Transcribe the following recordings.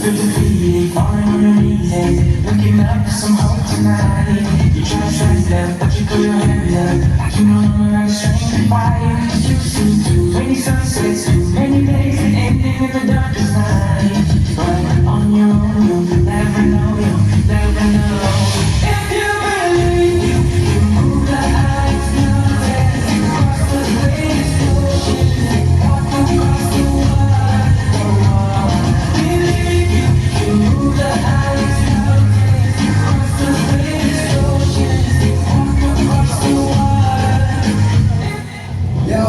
feel defeated, falling on your knees and looking up for some hope tonight. You try to stand up, but you throw your hands up like you no longer have strength to fight. You've seen too many sunsets, too many days that ending in the darkest night. But on your own, you'll never know, you'll never know. If you believe you can move the heights, mountains, across the greatest oceans, walk across the water. Believe you can move the heights, mountains, across the greatest oceans, walk across the water. Yo,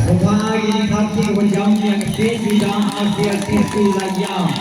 Pagpahagi ni Kapsi, walang yang sesi dan Asia sesi lagi.